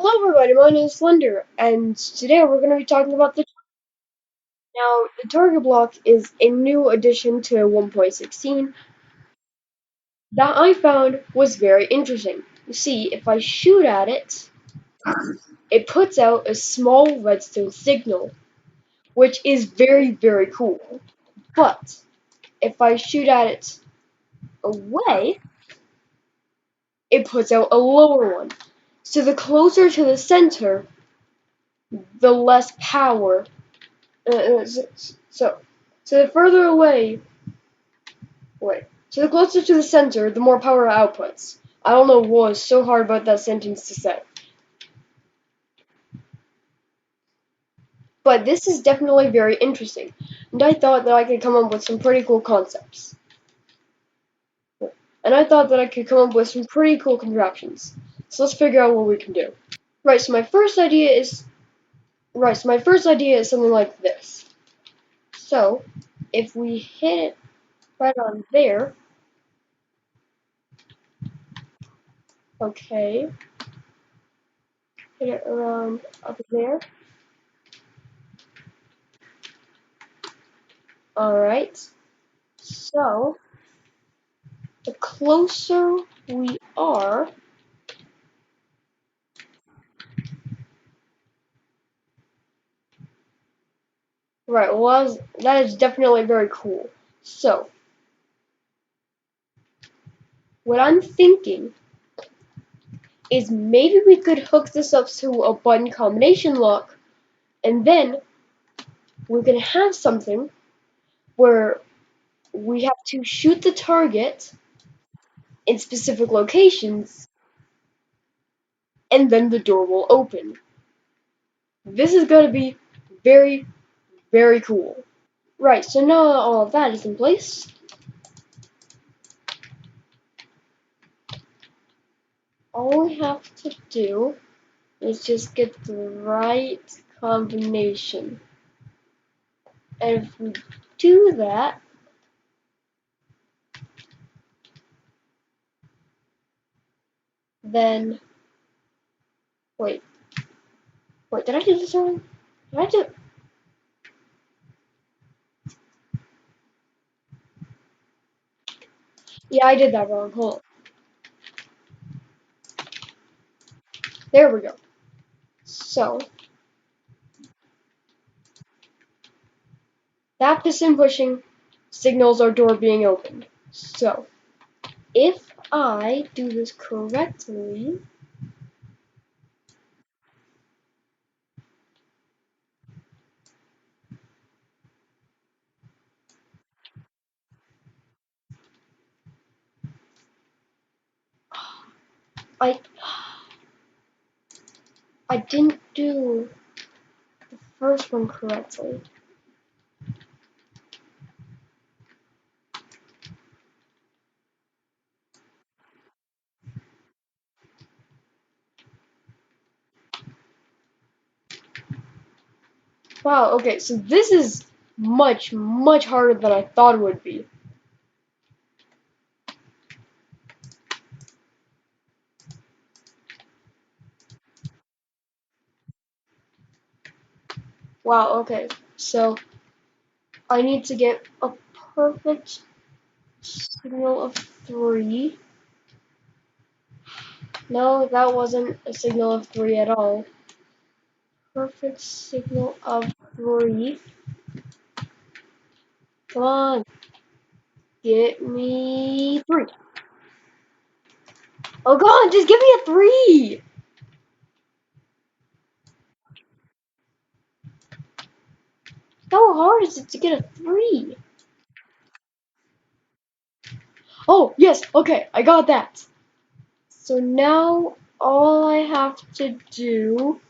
Hello everybody, my name is Slender, and today we're going to be talking about the target block is a new addition to 1.16 that I found was very interesting. You see, if I shoot at it, it puts out a small redstone signal, which is very, very cool. But if I shoot at it away, it puts out a lower one. So the closer to the center, the less power. So the further away, so the closer to the center, the more power it outputs. I don't know what is so hard about that sentence to say. But this is definitely very interesting, and I thought that I could come up with some pretty cool concepts. And I thought that I could come up with some pretty cool contraptions. So let's figure out what we can do. Right, so my first idea is something like this. So, if we hit it right on there, okay, hit it around up there. Alright, so the closer we are, right, well, that is definitely very cool. So, what I'm thinking is maybe we could hook this up to a button combination lock, and then we're going to have something where we have to shoot the target in specific locations, and then the door will open. This is going to be very, very cool. Right, so now all of that is in place. All we have to do is just get the right combination. And if we do that, then wait, did I do this wrong? Did I do? Yeah, I did that wrong. Hold on. There we go. So that piston pushing signals our door being opened. So if I do this correctly, I didn't do the first one correctly. Wow, okay, so this is much, much harder than I thought it would be. Wow, okay, so I need to get a perfect signal of 3. No, that wasn't a signal of 3 at all. Perfect signal of 3. Come on. Get me 3. Oh god, just give me a 3! How hard is it to get a 3? Oh, yes, okay, I got that. So now all I have to do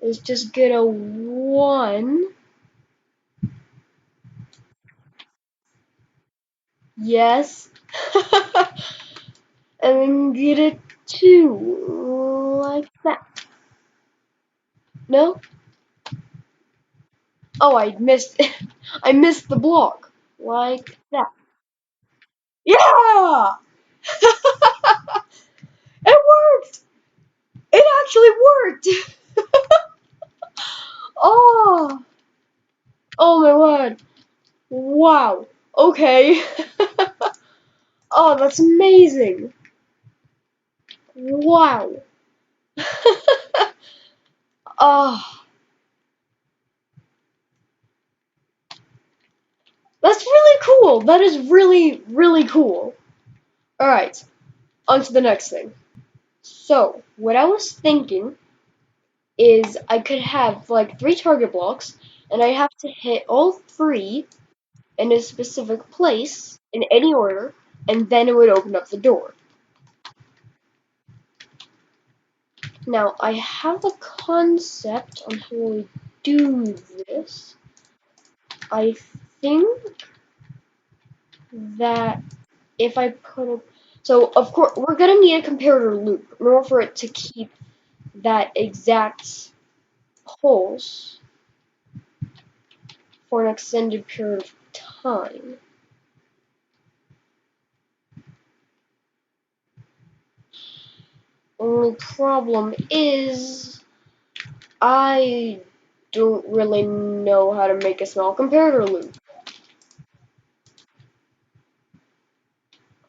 is just get a 1. Yes. And then get a 2. Like that. No? Oh, I missed I missed the block. Like that. Yeah! It worked! It actually worked! Oh! Oh my word. Wow. Okay. Oh, that's amazing. Wow. Oh, that's really cool. That is really, really cool. Alright, on to the next thing. So, what I was thinking is I could have like 3 target blocks, and I have to hit all 3 in a specific place, in any order, and then it would open up the door. Now, I have a concept on how we do this. I think that if I put a... So, of course, we're going to need a comparator loop in order for it to keep that exact pulse for an extended period of time. Only problem is I don't really know how to make a small comparator loop.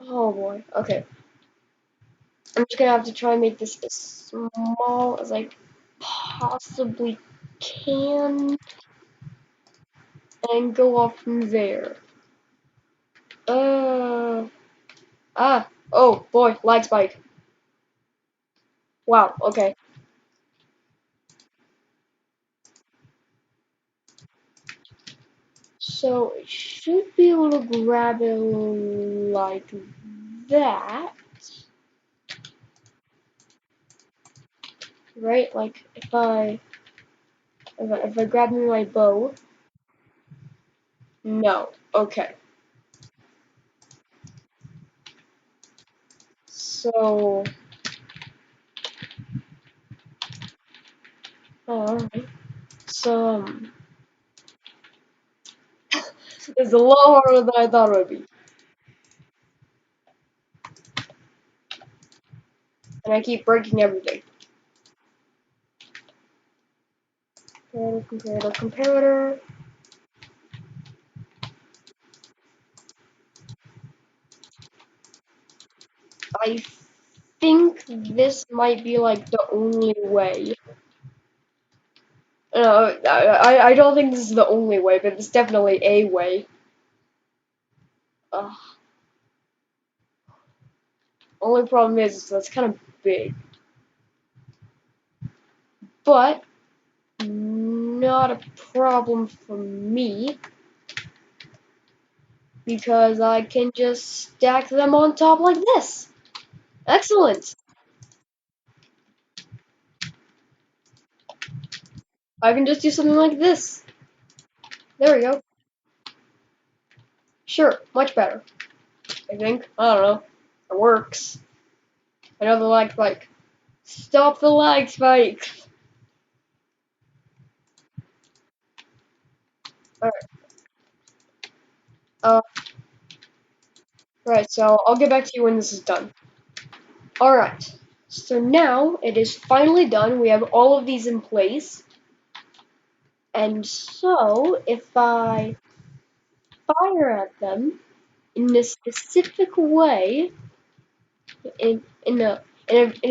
Oh boy, okay. I'm just gonna have to try and make this as small as I possibly can and go off from there. Oh boy, lag spike. Wow, okay. So it should be able to grab it like that. Right? Like if I grab my bow. No. Okay. So alright. So it's a lot harder than I thought it would be. And I keep breaking everything. Comparator. I think this might be like the only way. No, I don't think this is the only way, but it's definitely a way. Ugh. Only problem is that's kind of big. But not a problem for me because I can just stack them on top like this. Excellent. I can just do something like this. There we go. Sure, much better. I think. I don't know. It works. Another lag spike. Stop the lag spike. Alright. Right, so I'll get back to you when this is done. Alright. So now it is finally done. We have all of these in place. And so if I fire at them in a specific way, in a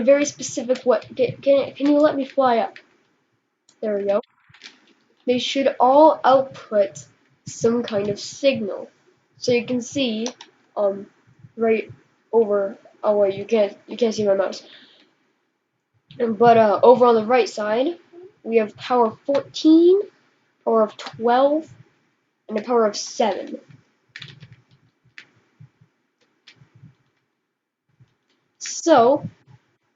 very specific way, can you let me fly up? There we go. They should all output some kind of signal. So you can see, right over. Oh wait, you can't see my mouse. But over on the right side, we have power of 14, power of 12, and a power of 7. So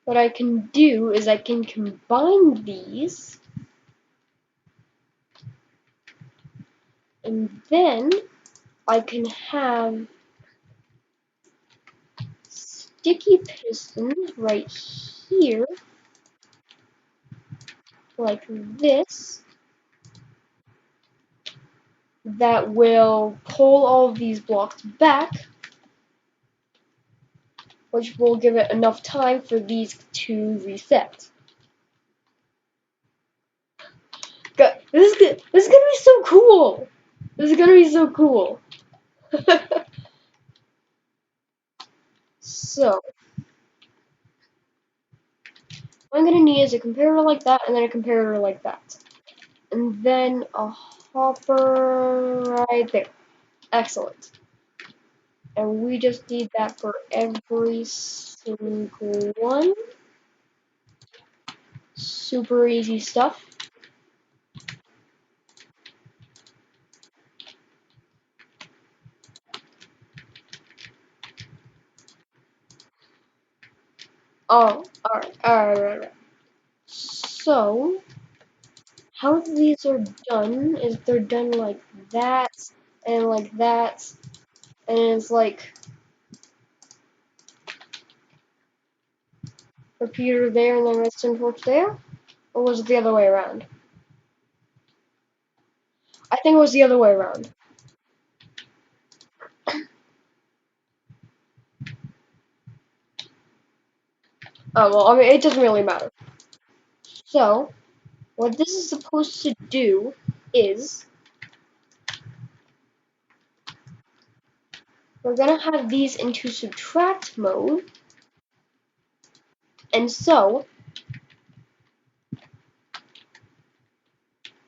what I can do is I can combine these, and then I can have sticky pistons right here, like this, that will pull all of these blocks back, which will give it enough time for these to reset. This is gonna be so cool. This is gonna be so cool. So, what I'm gonna need is a comparator like that, and then a comparator like that. And then a hopper right there. Excellent. And we just need that for every single one. Super easy stuff. Oh, alright. So, how these are done is they're done like that, and like that, and it's like repeater there and then redstone torch there? Or was it the other way around? I think it was the other way around. Oh, well, I mean, it doesn't really matter. So, what this is supposed to do is we're gonna have these into subtract mode, and so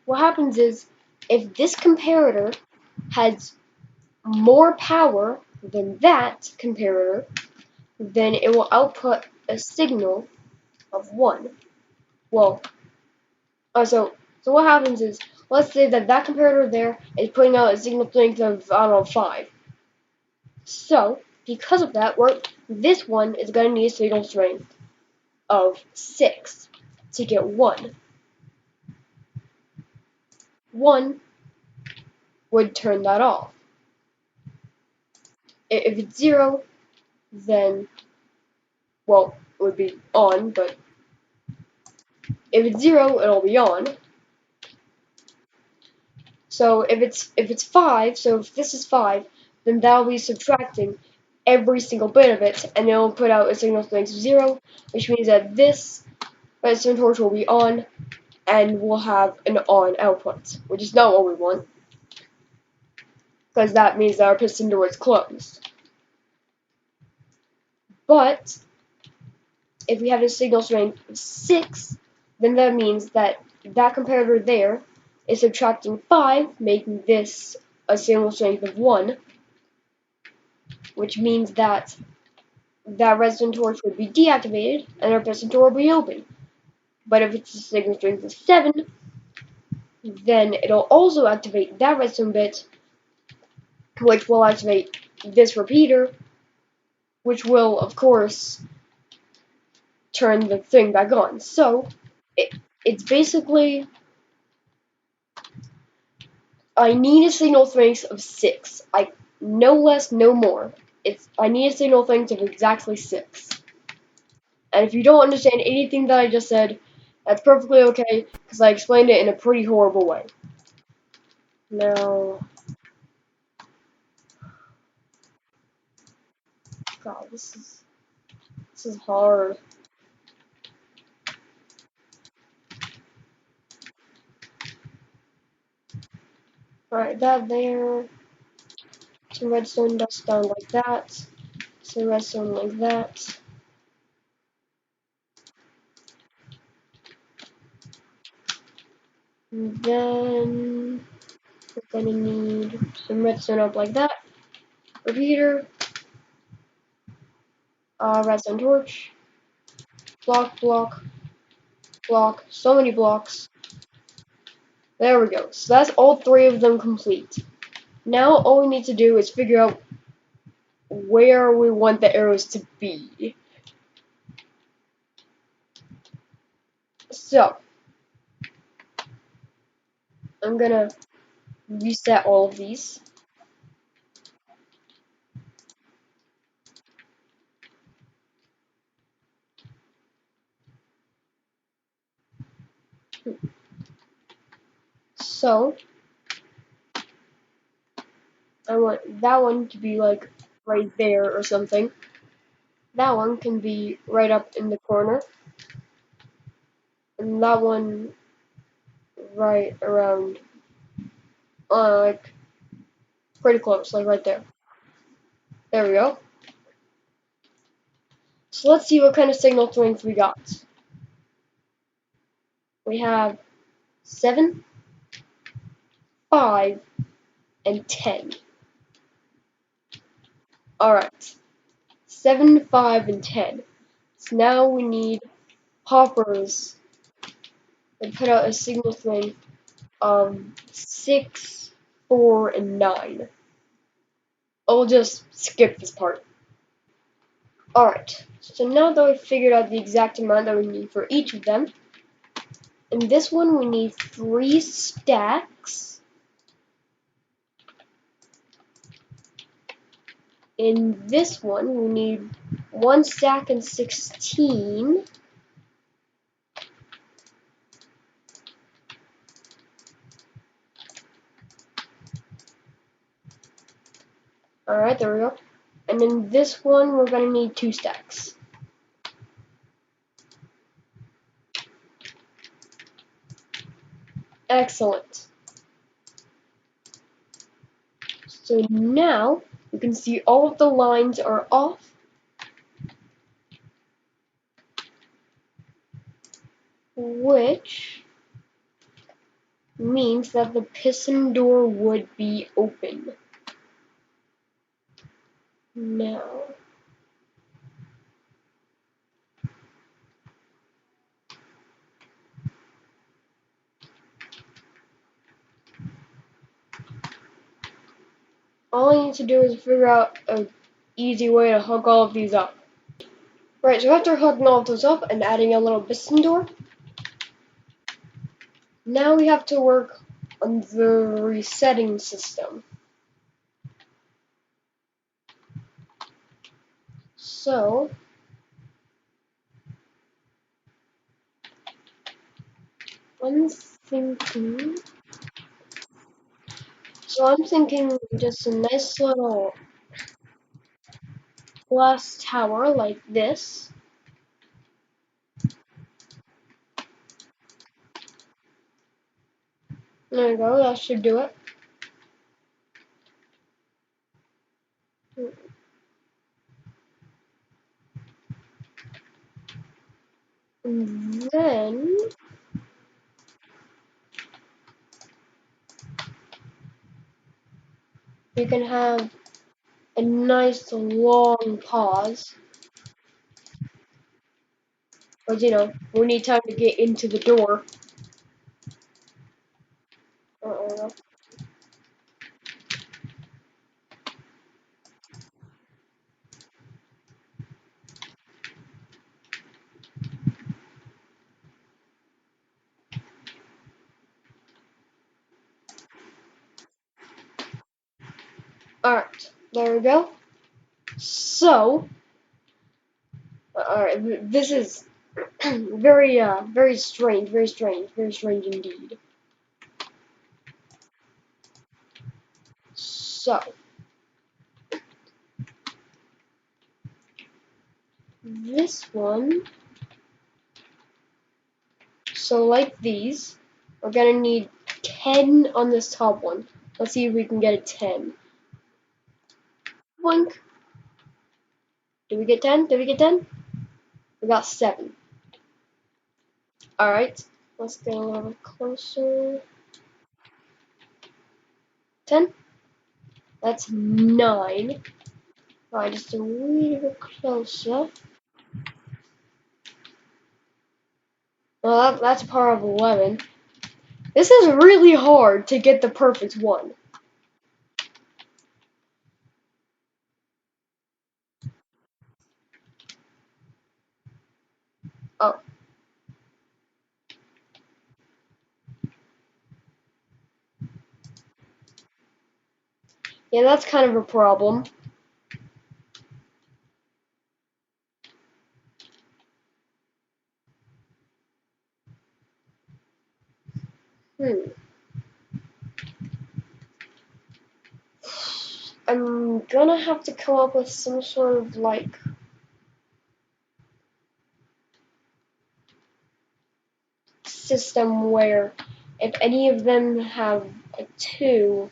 what happens is if this comparator has more power than that comparator, then it will output a signal of 1. Well, so what happens is, let's say that that comparator there is putting out a signal strength of, I don't know, 5. So, because of that, this one is going to need a signal strength of 6 to get 1. 1 would turn that off. If it's 0, then, well, it would be on, but if it's 0, it'll be on. So if it's 5, so if this is 5, then that'll be subtracting every single bit of it, and it'll put out a signal strength of 0, which means that this redstone torch will be on, and we'll have an on output, which is not what we want, because that means that our piston door is closed. But if we have a signal strength of 6, then that means that that comparator there is subtracting 5, making this a signal strength of 1, which means that that redstone torch would be deactivated and our piston door will be open. But if it's a signal strength of 7, then it'll also activate that redstone bit, which will activate this repeater, which will, of course, turn the thing back on. So, it's basically, I need a signal strength of 6. No less, no more. I need a signal strength of exactly 6. And if you don't understand anything that I just said, that's perfectly okay, because I explained it in a pretty horrible way. Now, God, this is hard. Alright, that there. Some redstone dust down like that. Some redstone like that. And then we're gonna need some redstone up like that. Repeater. Redstone torch. Block. So many blocks. There we go. So that's all 3 of them complete. Now all we need to do is figure out where we want the arrows to be. So, I'm gonna reset all of these. So, I want that one to be like right there or something. That one can be right up in the corner. And that one right around, like, pretty close, like right there. There we go. So let's see what kind of signal strength we got. We have 7, 5, and 10. Alright. 7, 5, and 10. So now we need hoppers that put out a signal strength of 6, 4, and 9. I'll just skip this part. Alright, so now that we've figured out the exact amount that we need for each of them, in this one we need 3 stacks. In this one we need 1 stack and 16. Alright, there we go. And in this one we're going to need 2 stacks. Excellent. So now you can see all of the lines are off. Which means that the piston door would be open. Now, all I need to do is figure out an easy way to hook all of these up. Right, so after hooking all of those up and adding a little piston door, now we have to work on the resetting system. So, I'm thinking just a nice little glass tower like this. There you go, that should do it. And then you can have a nice long pause. Because, you know, we need time to get into the door. Alright, there we go. So, alright, this is very strange, very strange indeed. So, this one, so like these, we're gonna need 10 on this top one. Let's see if we can get a 10. Boink. Did we get 10? Did we get 10? We got 7. Alright, let's get a little bit closer. 10? That's 9. Alright, just a little bit closer. Well, that's a power of 11. This is really hard to get the perfect one. Oh. Yeah, that's kind of a problem. I'm gonna have to come up with some sort of, like, system where If any of them have a 2,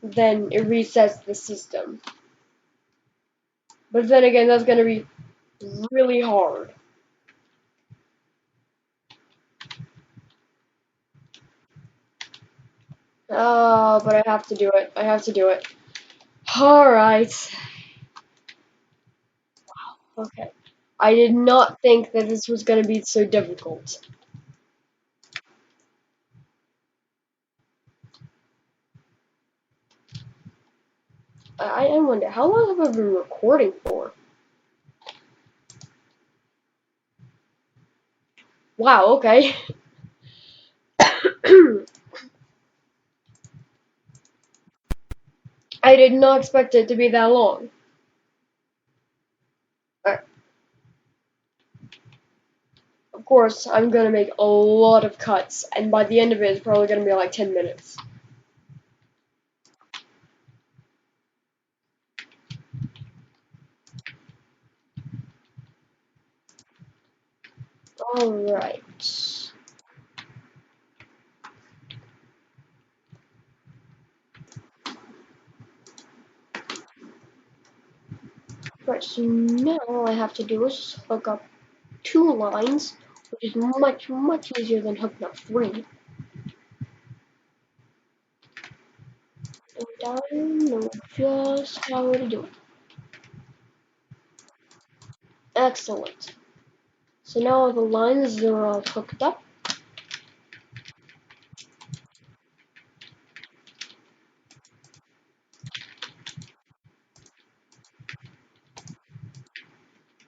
then it resets the system. But then again, that's gonna be really hard. Oh, but I have to do it. I have to do it. Alright. Okay. I did not think that this was gonna be so difficult. I wonder, how long have I been recording for? Wow, okay. I did not expect it to be that long. Of course, I'm gonna make a lot of cuts, and by the end of it, it's probably gonna be like 10 minutes. Alright. Right, so now all I have to do is hook up 2 lines, which is much, much easier than hooking up 3. And I know just how to do it. Excellent. So now the lines are all hooked up.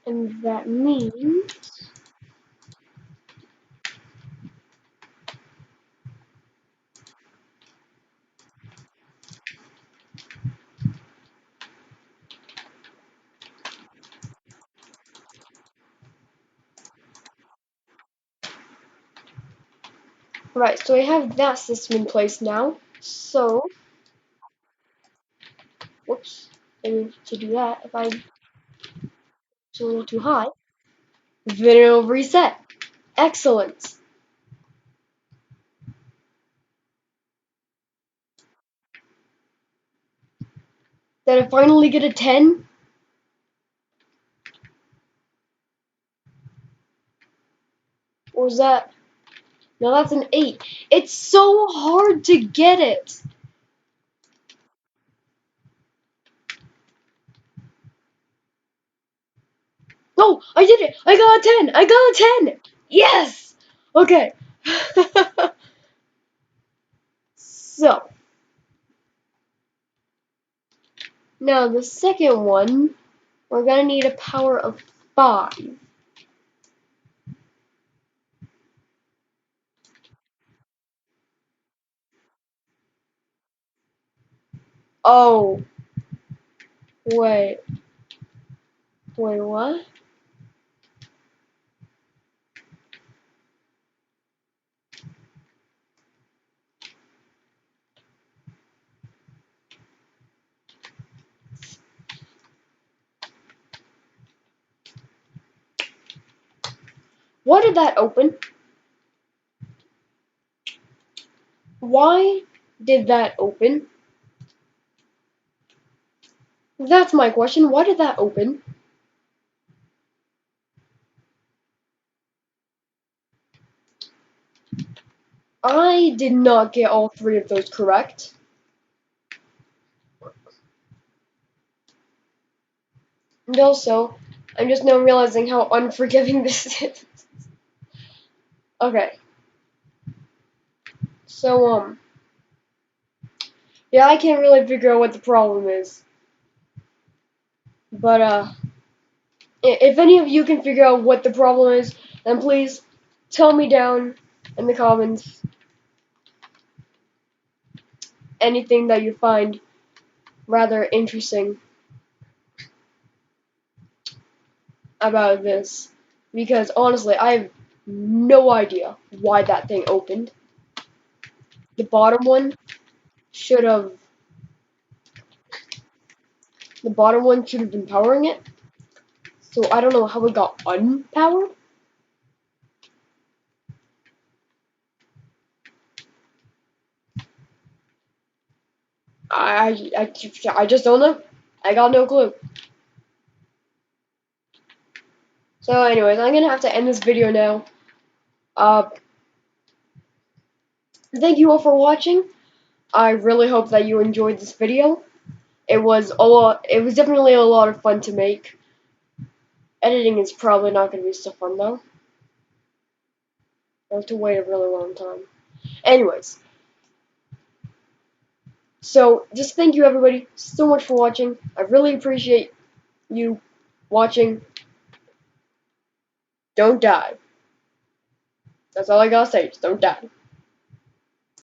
And that means right, so I have that system in place now. So, whoops, I need to do that. If I it's a little too high, then it'll reset. Excellent. Did I finally get a 10? Or was that? No, that's an 8. It's so hard to get it. No, I did it. I got a 10. I got a 10. Yes. Okay. So, now the second one, we're going to need a power of 5. Oh. Wait. Wait, what? Why did that open? Why did that open? That's my question. Why did that open? I did not get all 3 of those correct. And also, I'm just now realizing how unforgiving this is. Okay. So, yeah, I can't really figure out what the problem is. But, if any of you can figure out what the problem is, then please tell me down in the comments anything that you find rather interesting about this. Because honestly, I have no idea why that thing opened. The bottom one should have. The bottom one should have been powering it. So I don't know how it got unpowered. I just don't know. I got no clue. So, anyways, I'm gonna have to end this video now. Uh, Thank you all for watching. I really hope that you enjoyed this video. It was a lot. It was definitely a lot of fun to make. Editing is probably not gonna be so fun though. I have to wait a really long time. Anyways, so just thank you everybody so much for watching. I really appreciate you watching. Don't die. That's all I gotta say. Just don't die.